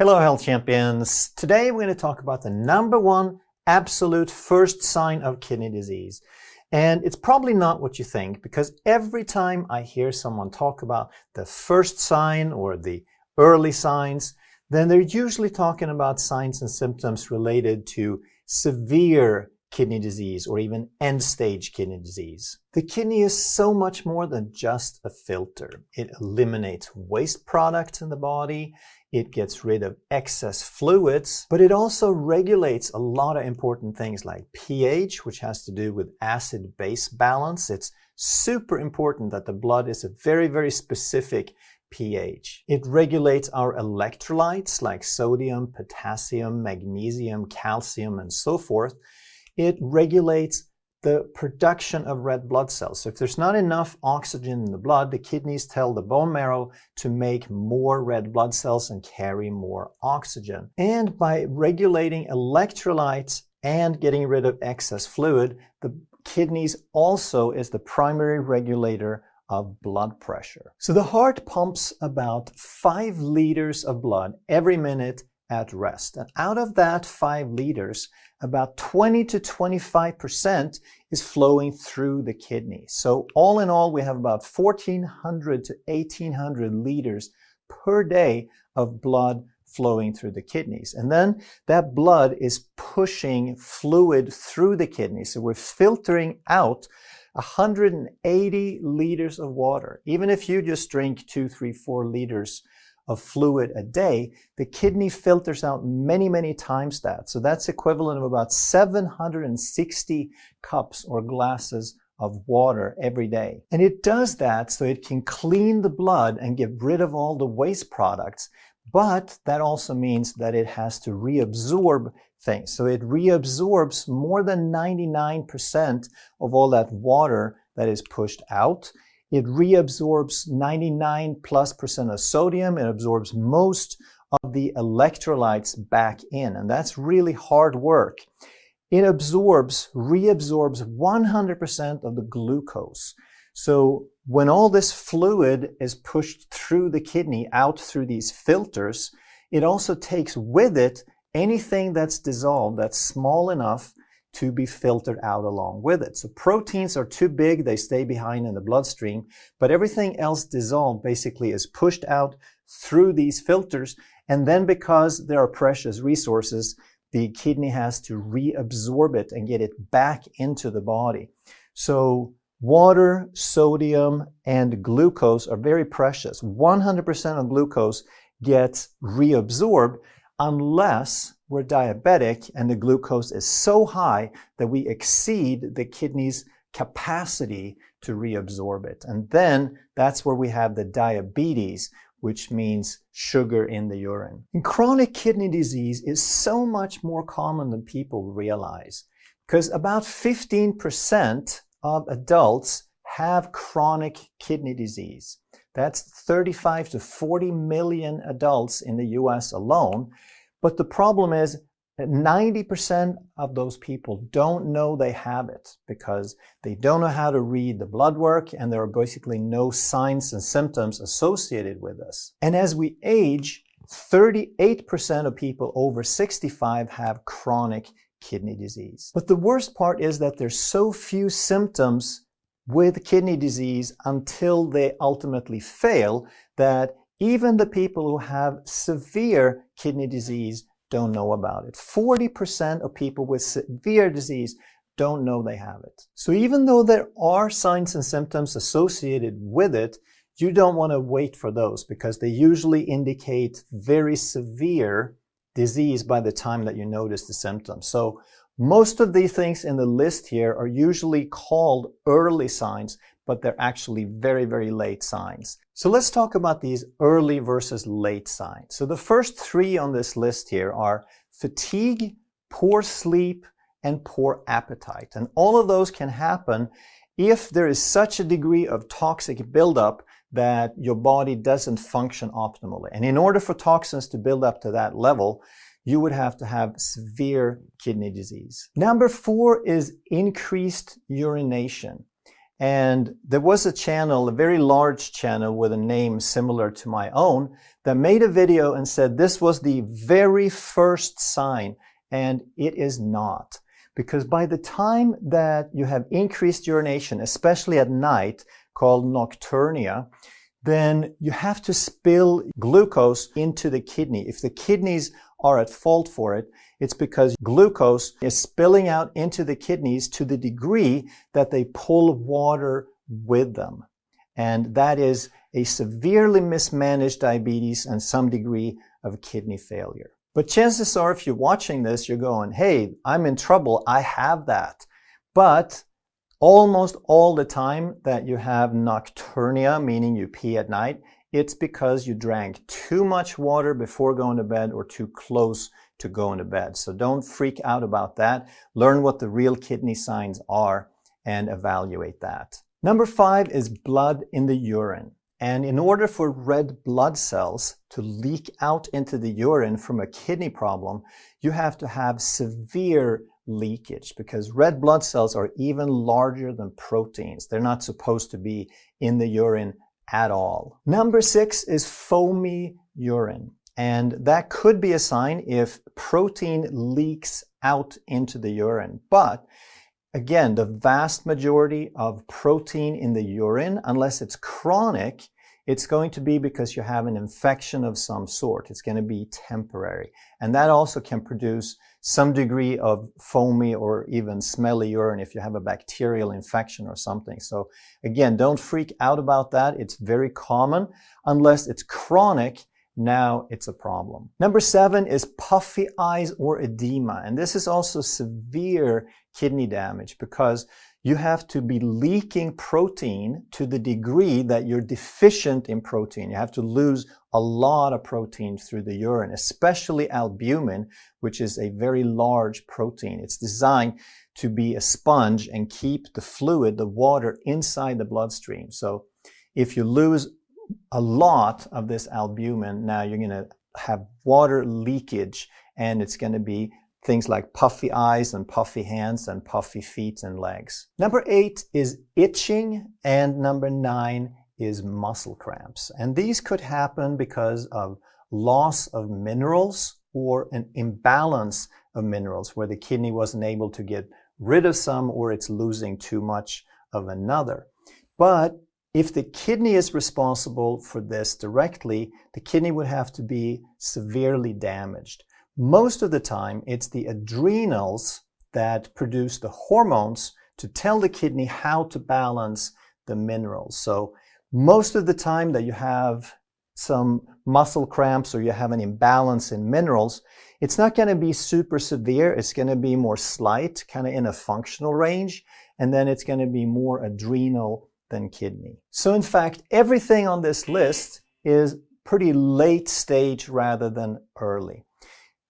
Hello health champions. Today we're going to talk about the number one absolute first sign of kidney disease. And it's probably not what you think, because every time I hear someone talk about the first sign or the early signs, then they're usually talking about signs and symptoms related to severe kidney disease or even end-stage kidney disease. The kidney is so much more than just a filter. It eliminates waste products in the body. It gets rid of excess fluids, but it also regulates a lot of important things like pH, which has to do with acid-base balance. It's super important that the blood is a very, very specific pH. It regulates our electrolytes like sodium, potassium, magnesium, calcium, and so forth. It regulates the production of red blood cells. So if there's not enough oxygen in the blood, the kidneys tell the bone marrow to make more red blood cells and carry more oxygen. And by regulating electrolytes and getting rid of excess fluid, the kidneys also is the primary regulator of blood pressure. So the heart pumps about 5 liters of blood every minute at rest. And out of that 5 liters, about 20 to 25% is flowing through the kidney. So all in all, we have about 1,400 to 1,800 liters per day of blood flowing through the kidneys. And then that blood is pushing fluid through the kidney. So we're filtering out 180 liters of water. Even if you just drink 2, 3, 4 liters of fluid a day, the kidney filters out many, many times that. So that's equivalent of about 760 cups or glasses of water every day. And it does that so it can clean the blood and get rid of all the waste products. But that also means that it has to reabsorb things. So it reabsorbs more than 99% of all that water that is pushed out. It reabsorbs 99+% of sodium. It absorbs most of the electrolytes back in, and that's really hard work. It reabsorbs 100% of the glucose. So when all this fluid is pushed through the kidney, out through these filters, it also takes with it anything that's dissolved, that's small enough to be filtered out along with it. So proteins are too big, they stay behind in the bloodstream, but everything else dissolved basically is pushed out through these filters, and then because there are precious resources, the kidney has to reabsorb it and get it back into the body. So water, sodium, and glucose are very precious. 100% of glucose gets reabsorbed unless we're diabetic and the glucose is so high that we exceed the kidney's capacity to reabsorb it. And then that's where we have the diabetes, which means sugar in the urine. And chronic kidney disease is so much more common than people realize, because about 15% of adults have chronic kidney disease. That's 35 to 40 million adults in the US alone. But the problem is that 90% of those people don't know they have it because they don't know how to read the blood work, and there are basically no signs and symptoms associated with this. And as we age, 38% of people over 65 have chronic kidney disease. But the worst part is that there's so few symptoms with kidney disease until they ultimately fail that even the people who have severe kidney disease don't know about it. 40% of people with severe disease don't know they have it. So even though there are signs and symptoms associated with it, you don't want to wait for those because they usually indicate very severe disease by the time that you notice the symptoms. So most of these things in the list here are usually called early signs, but they're actually very, very late signs. So let's talk about these early versus late signs. So the first 3 on this list here are fatigue, poor sleep, and poor appetite. And all of those can happen if there is such a degree of toxic buildup that your body doesn't function optimally. And in order for toxins to build up to that level, you would have to have severe kidney disease. Number 4 is increased urination. And there was a channel, a very large channel with a name similar to my own, that made a video and said this was the very first sign, and it is not. Because by the time that you have increased urination, especially at night, called nocturnia, then you have to spill glucose into the kidney. If the kidneys are at fault for it, it's because glucose is spilling out into the kidneys to the degree that they pull water with them. And that is a severely mismanaged diabetes and some degree of kidney failure. But chances are, if you're watching this, you're going, hey, I'm in trouble. I have that. But almost all the time that you have nocturnia, meaning you pee at night, it's because you drank too much water before going to bed or too close to going to bed. So don't freak out about that. Learn what the real kidney signs are and evaluate that. Number 5 is blood in the urine. And in order for red blood cells to leak out into the urine from a kidney problem, you have to have severe leakage, because red blood cells are even larger than proteins. They're not supposed to be in the urine at all. Number 6 is foamy urine. And that could be a sign if protein leaks out into the urine. But again, the vast majority of protein in the urine, unless it's chronic, it's going to be because you have an infection of some sort. It's going to be temporary. And that also can produce some degree of foamy or even smelly urine if you have a bacterial infection or something. So again, don't freak out about that. It's very common. Unless it's chronic, now it's a problem. Number 7 is puffy eyes or edema. And this is also severe kidney damage, because you have to be leaking protein to the degree that you're deficient in protein. You have to lose a lot of protein through the urine, especially albumin, which is a very large protein. It's designed to be a sponge and keep the fluid, the water, inside the bloodstream. So if you lose a lot of this albumin, now you're going to have water leakage, and it's going to be things like puffy eyes and puffy hands and puffy feet and legs. Number 8 is itching, and number 9 is muscle cramps. And these could happen because of loss of minerals or an imbalance of minerals, where the kidney wasn't able to get rid of some, or it's losing too much of another. But if the kidney is responsible for this directly, the kidney would have to be severely damaged. Most of the time, it's the adrenals that produce the hormones to tell the kidney how to balance the minerals. So most of the time that you have some muscle cramps or you have an imbalance in minerals, it's not going to be super severe. It's going to be more slight, kind of in a functional range, and then it's going to be more adrenal than kidney. So in fact, everything on this list is pretty late stage rather than early.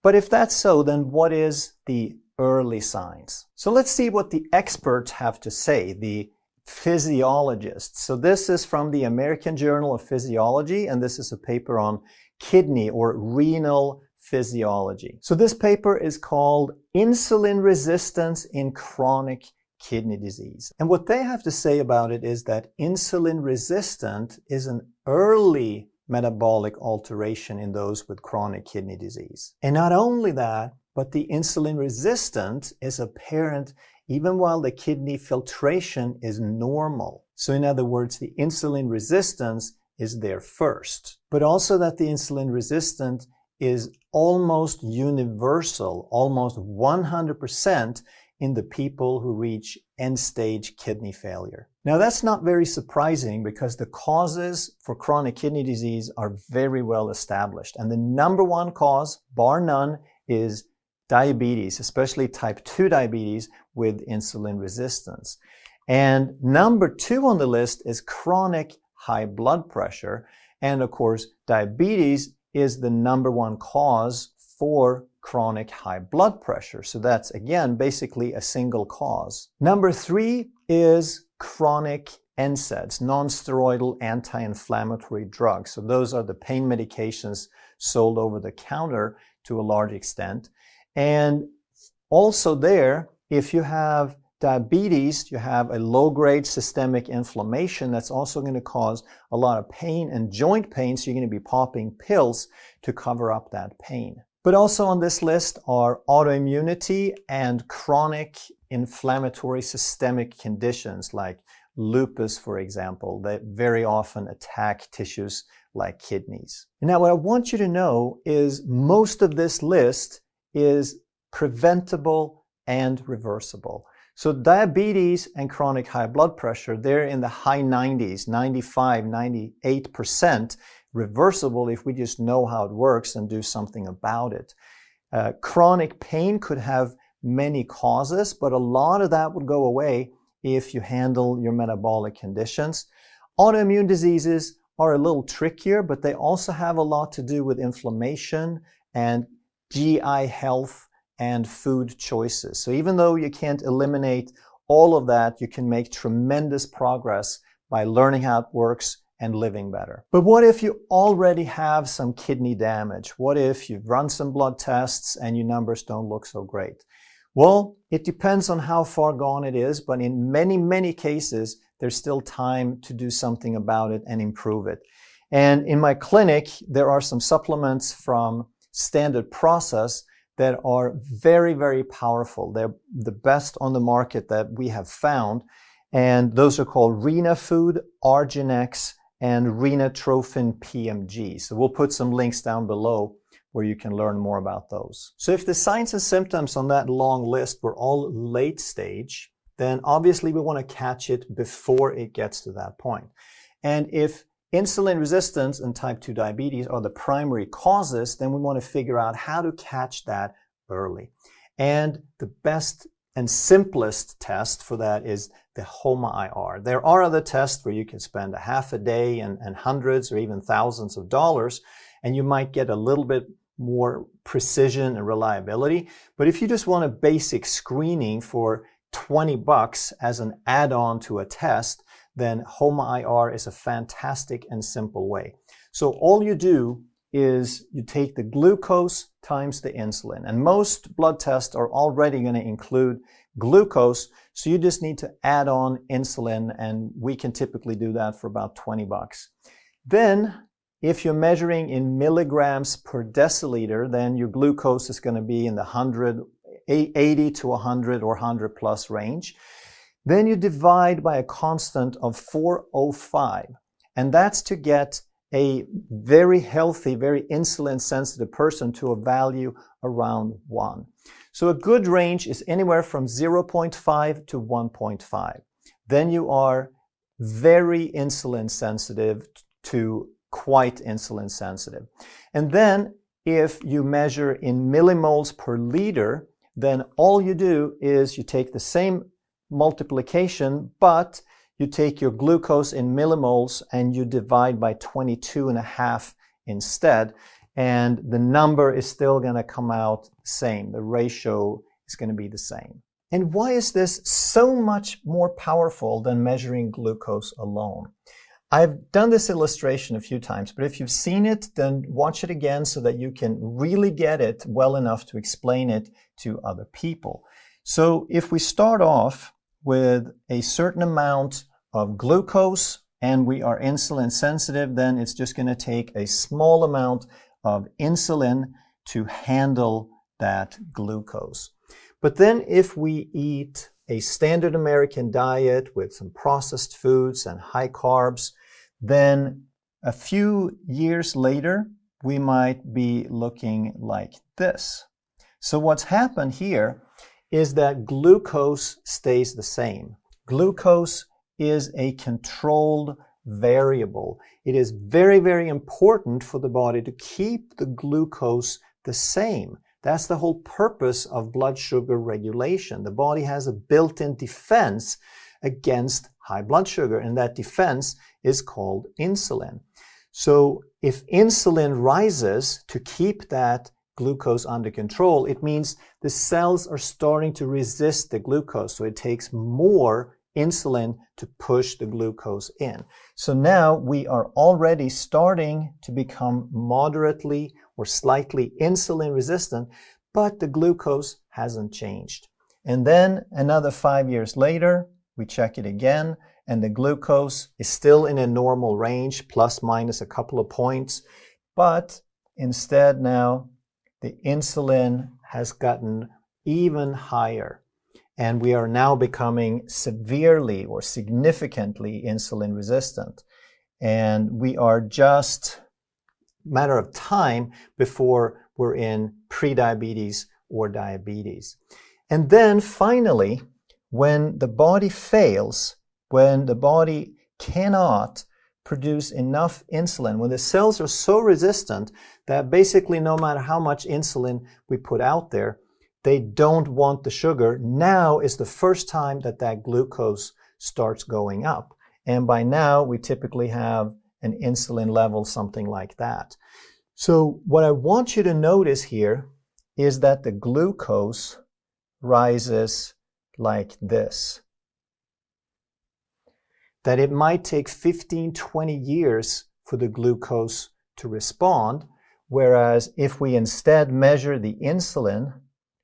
But if that's so, then what is the early signs? So let's see what the experts have to say, the physiologists. So this is from the American Journal of Physiology, and this is a paper on kidney or renal physiology. So this paper is called Insulin Resistance in Chronic Kidney Disease. And what they have to say about it is that insulin resistant is an early metabolic alteration in those with chronic kidney disease. And not only that, but the insulin resistant is apparent even while the kidney filtration is normal. So in other words, the insulin resistance is there first, but also that the insulin resistant is almost universal, almost 100% in the people who reach end-stage kidney failure. Now that's not very surprising, because the causes for chronic kidney disease are very well established. And the number one cause, bar none, is diabetes, especially type 2 diabetes with insulin resistance. And number 2 on the list is chronic high blood pressure. And of course, diabetes is the number one cause for chronic high blood pressure. So that's, again, basically a single cause. Number 3 is chronic NSAIDs, non-steroidal anti-inflammatory drugs. So those are the pain medications sold over the counter to a large extent. And also there, if you have diabetes, you have a low-grade systemic inflammation that's also going to cause a lot of pain and joint pain, so you're going to be popping pills to cover up that pain. But also on this list are autoimmunity and chronic inflammatory systemic conditions like lupus, for example, that very often attack tissues like kidneys. Now, what I want you to know is most of this list is preventable and reversible. So diabetes and chronic high blood pressure, they're in the high 90s, 95, 98% reversible if we just know how it works and do something about it. Chronic pain could have many causes, but a lot of that would go away if you handle your metabolic conditions. Autoimmune diseases are a little trickier, but they also have a lot to do with inflammation and GI health and food choices. So even though you can't eliminate all of that, you can make tremendous progress by learning how it works and living better. But what if you already have some kidney damage? What if you've run some blood tests and your numbers don't look so great? Well, it depends on how far gone it is, but in many, many cases, there's still time to do something about it and improve it. And in my clinic, there are some supplements from Standard Process that are very, very powerful. They're the best on the market that we have found. And those are called RenaFood, Arginex, and Renatrophin PMG. So we'll put some links down below where you can learn more about those. So if the signs and symptoms on that long list were all late stage, then obviously we want to catch it before it gets to that point. And if insulin resistance and type 2 diabetes are the primary causes, then we want to figure out how to catch that early. And the best and simplest test for that is the HOMA-IR. There are other tests where you can spend a half a day and hundreds or even thousands of dollars, and you might get a little bit more precision and reliability. But if you just want a basic screening for $20 as an add-on to a test, then HOMA-IR is a fantastic and simple way. So all you do is you take the glucose times the insulin. And most blood tests are already going to include glucose, so you just need to add on insulin, and we can typically do that for about $20. Then, if you're measuring in milligrams per deciliter, then your glucose is going to be in the 80 to 100 or 100 plus range. Then you divide by a constant of 405, and that's to get a very healthy, very insulin-sensitive person to a value around 1. So a good range is anywhere from 0.5 to 1.5. Then you are very insulin-sensitive to quite insulin-sensitive. And then if you measure in millimoles per liter, then all you do is you take the same multiplication, but you take your glucose in millimoles and you divide by 22.5 instead, and the number is still going to come out same. The ratio is going to be the same. And why is this so much more powerful than measuring glucose alone? I've done this illustration a few times, but if you've seen it, then watch it again so that you can really get it well enough to explain it to other people. So if we start off with a certain amount of glucose and we are insulin sensitive, then it's just going to take a small amount of insulin to handle that glucose. But then if we eat a standard American diet with some processed foods and high carbs, then a few years later, we might be looking like this. So what's happened here is that glucose stays the same. Glucose is a controlled variable. It is very, very important for the body to keep the glucose the same. That's the whole purpose of blood sugar regulation. The body has a built-in defense against high blood sugar, and that defense is called insulin. So if insulin rises to keep that glucose under control, it means the cells are starting to resist the glucose, so it takes more insulin to push the glucose in. So now we are already starting to become moderately or slightly insulin resistant, but the glucose hasn't changed. And then another 5 years later, we check it again, and the glucose is still in a normal range, plus minus a couple of points. But instead now, the insulin has gotten even higher. And we are now becoming severely or significantly insulin resistant. And we are just a matter of time before we're in prediabetes or diabetes. And then finally, when the body fails, when the body cannot produce enough insulin, when the cells are so resistant that basically no matter how much insulin we put out there, they don't want the sugar, now is the first time that that glucose starts going up. And by now, we typically have an insulin level, something like that. So what I want you to notice here is that the glucose rises like this. That it might take 15, 20 years for the glucose to respond, whereas if we instead measure the insulin,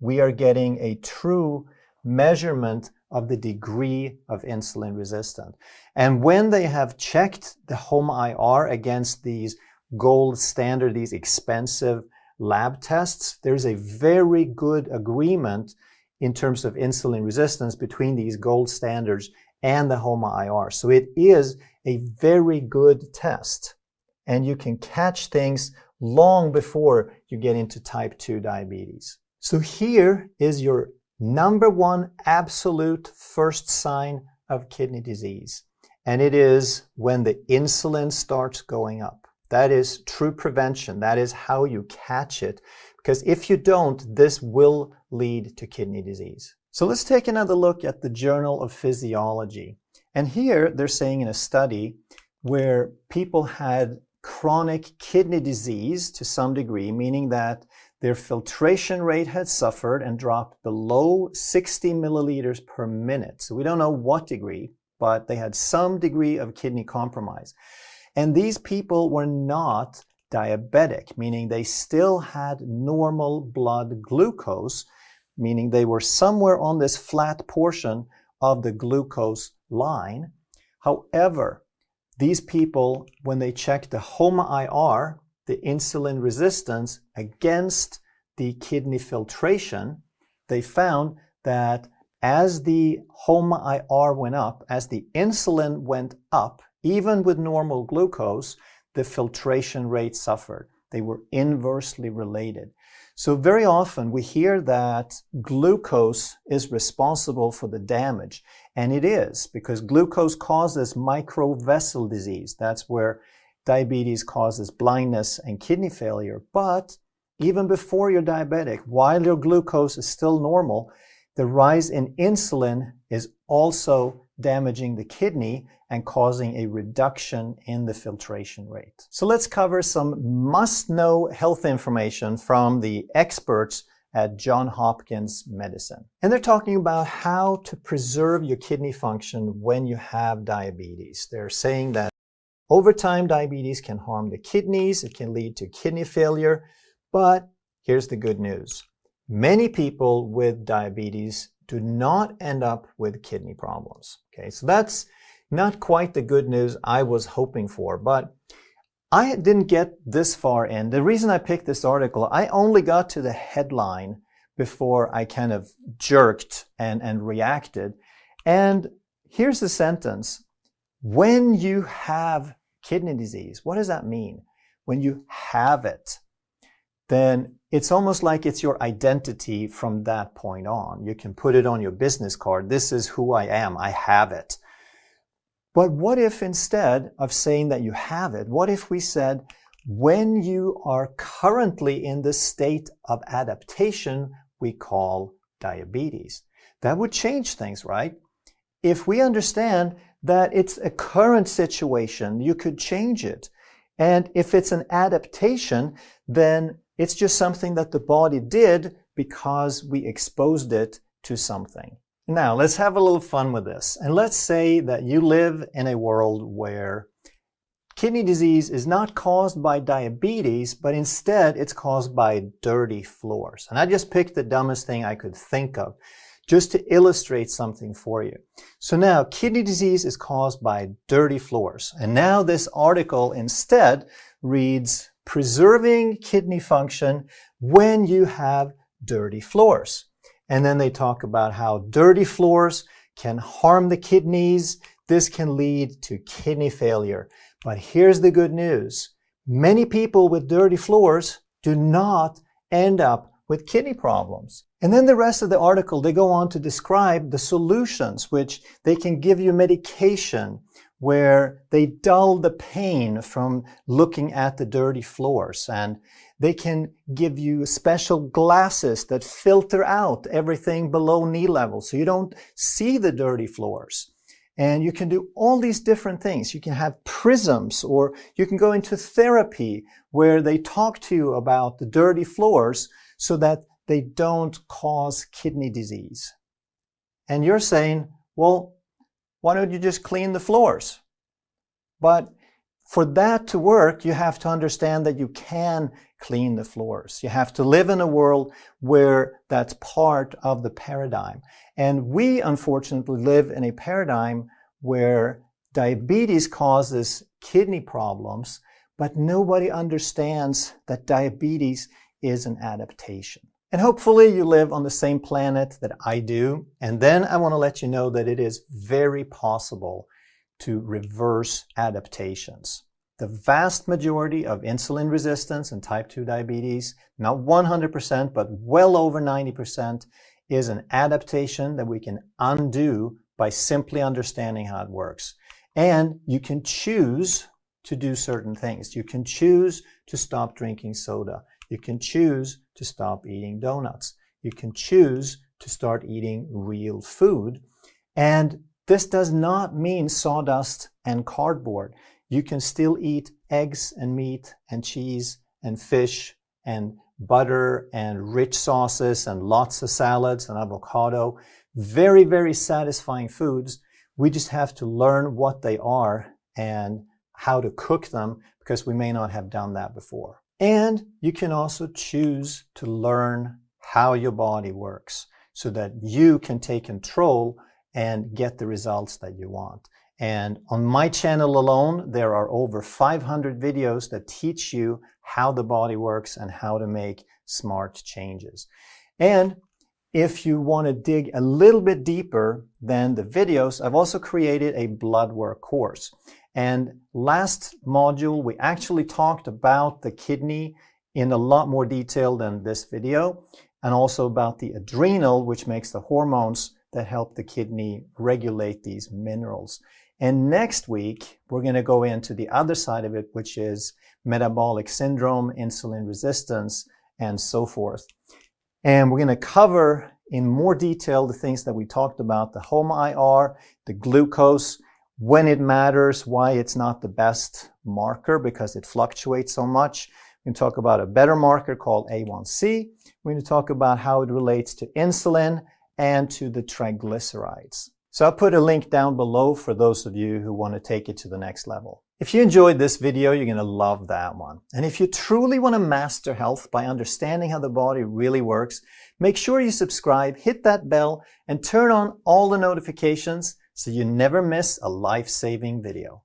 we are getting a true measurement of the degree of insulin resistant. And when they have checked the HOMA-IR against these gold standard, these expensive lab tests, there's a very good agreement in terms of insulin resistance between these gold standards and the HOMA-IR. So it is a very good test. And you can catch things long before you get into type 2 diabetes. So here is your number one absolute first sign of kidney disease. And it is when the insulin starts going up. That is true prevention. That is how you catch it. Because if you don't, this will lead to kidney disease. So let's take another look at the Journal of Physiology. And here they're saying in a study where people had chronic kidney disease to some degree, meaning that their filtration rate had suffered and dropped below 60 milliliters per minute. So we don't know what degree, but they had some degree of kidney compromise. And these people were not diabetic, meaning they still had normal blood glucose, meaning they were somewhere on this flat portion of the glucose line. However, these people, when they checked the HOMA-IR, the insulin resistance against the kidney filtration, they found that as the HOMA-IR went up, as the insulin went up, even with normal glucose, the filtration rate suffered. They were inversely related. So very often we hear that glucose is responsible for the damage. And it is, because glucose causes microvessel disease. That's where diabetes causes blindness and kidney failure. But even before you're diabetic, while your glucose is still normal, the rise in insulin is also damaging the kidney and causing a reduction in the filtration rate. So let's cover some must-know health information from the experts at Johns Hopkins Medicine. And they're talking about how to preserve your kidney function when you have diabetes. They're saying that over time, diabetes can harm the kidneys. It can lead to kidney failure. But here's the good news. Many people with diabetes do not end up with kidney problems. Okay, so that's not quite the good news I was hoping for, but I didn't get this far in. The reason I picked this article, I only got to the headline before I kind of jerked and reacted. And here's the sentence. When you have kidney disease, what does that mean? When you have it, then it's almost like it's your identity from that point on. You can put it on your business card. This is who I am. I have it. But what if instead of saying that you have it, what if we said, when you are currently in the state of adaptation, we call diabetes? That would change things, right? If we understand that it's a current situation, you could change it. And if it's an adaptation, then it's just something that the body did because we exposed it to something. Now, let's have a little fun with this. And let's say that you live in a world where kidney disease is not caused by diabetes, but instead it's caused by dirty floors. And I just picked the dumbest thing I could think of. just to illustrate something for you. So now, kidney disease is caused by dirty floors. And now this article instead reads, preserving kidney function when you have dirty floors. And then they talk about how dirty floors can harm the kidneys. This can lead to kidney failure. But here's the good news. Many people with dirty floors do not end up with kidney problems. And then the rest of the article, they go on to describe the solutions, which they can give you medication where they dull the pain from looking at the dirty floors. And they can give you special glasses that filter out everything below knee level so you don't see the dirty floors. And you can do all these different things. You can have prisms, or you can go into therapy where they talk to you about the dirty floors so that they don't cause kidney disease. And you're saying, well, why don't you just clean the floors? But for that to work, you have to understand that you can clean the floors. You have to live in a world where that's part of the paradigm. And we, unfortunately, live in a paradigm where diabetes causes kidney problems, but nobody understands that diabetes is an adaptation. And hopefully you live on the same planet that I do. And then I want to let you know that it is very possible to reverse adaptations. The vast majority of insulin resistance and type 2 diabetes, not 100%, but well over 90%, is an adaptation that we can undo by simply understanding how it works. And you can choose to do certain things. You can choose to stop drinking soda. You can choose to stop eating donuts. You can choose to start eating real food. And this does not mean sawdust and cardboard. You can still eat eggs and meat and cheese and fish and butter and rich sauces and lots of salads and avocado. Very, very satisfying foods. We just have to learn what they are and how to cook them because we may not have done that before. And you can also choose to learn how your body works so that you can take control and get the results that you want. And on my channel alone, there are over 500 videos that teach you how the body works and how to make smart changes. And if you want to dig a little bit deeper than the videos, I've also created a blood work course. And last module, we actually talked about the kidney in a lot more detail than this video, and also about the adrenal, which makes the hormones that help the kidney regulate these minerals. And next week, we're going to go into the other side of it, which is metabolic syndrome, insulin resistance, and so forth. And we're going to cover in more detail the things that we talked about, the home IR, the glucose, when it matters, why it's not the best marker because it fluctuates so much. We're going to talk about a better marker called A1C. We're going to talk about how it relates to insulin and to the triglycerides. So I'll put a link down below for those of you who want to take it to the next level. If you enjoyed this video, you're going to love that one. And if you truly want to master health by understanding how the body really works, make sure you subscribe, hit that bell, and turn on all the notifications so you never miss a life-saving video.